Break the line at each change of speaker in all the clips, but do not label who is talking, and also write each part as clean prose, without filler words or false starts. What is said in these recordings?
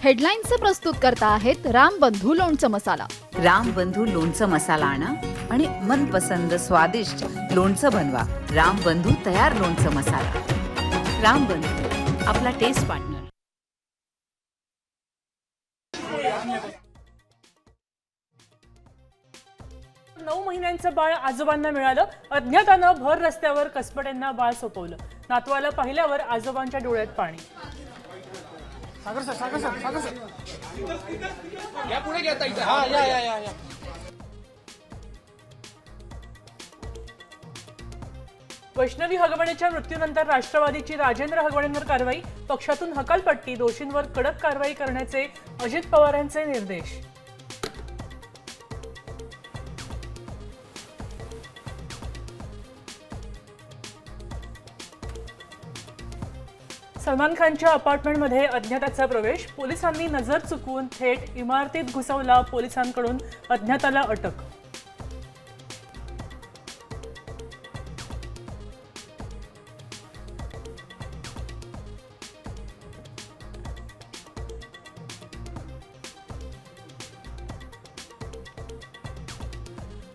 हेडलाईन्सचे प्रस्तुत करता आहेत रामबंधू लोणचं मसाला।
रामबंधू लोणचं मसाला आणा आणि मनपसंद स्वादिष्ट लोणचं बनवा। रामबंधू तयार लोणचं मसाला। रामबंधू, आपला टेस्ट पार्टनर।
9 महिन्यांचं बाळ आजोबांना मिळालं। अज्ञातानं भर रस्त्यावर कसबट्यांना बाळ सोपवलं। नातवाला पाहिल्यावर आजोबांच्या डोळ्यात पाणी। वैष्णवी हगवणेच्या मृत्यूनंतर राष्ट्रवादीची राजेंद्र हगवणेंवर कारवाई। पक्षातून हकालपट्टी, दोषींवर कडक कारवाई करण्याचे अजित पवारांचे निर्देश। सलमान खानच्या अपार्टमेंटमध्ये अज्ञाताचा प्रवेश। पोलिसांनी नजर चुकवून थेट इमारतीत घुसवला। पोलिसांकडून अज्ञाताला अटक।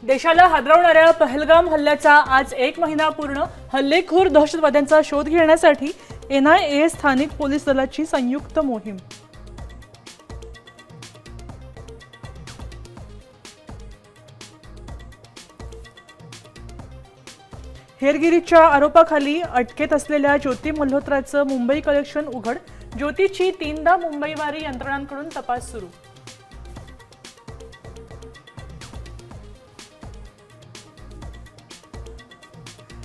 देशाला हादरवणाऱ्या पहलगाम हल्ल्याचा आज 1 महिना पूर्ण। हल्लेखोर दहशतवाद्यांचा शोध घेण्यासाठी NIA स्थानिक पोलीस दलाची संयुक्त मोहीम। हेरगिरीच्या आरोपाखाली अटकेत असलेल्या ज्योती मल्होत्राचं मुंबई कलेक्शन उघड। ज्योतीची 3दा मुंबईवारी यंत्रणांकडून तपास सुरू।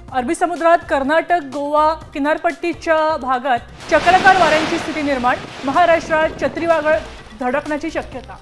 अरबी समुद्रात कर्नाटक गोवा किनारपट्टीच्या भागात चक्राकार वाऱ्यांची स्थिती निर्माण। महाराष्ट्रात चक्रीवादळ धडकण्याची शक्यता।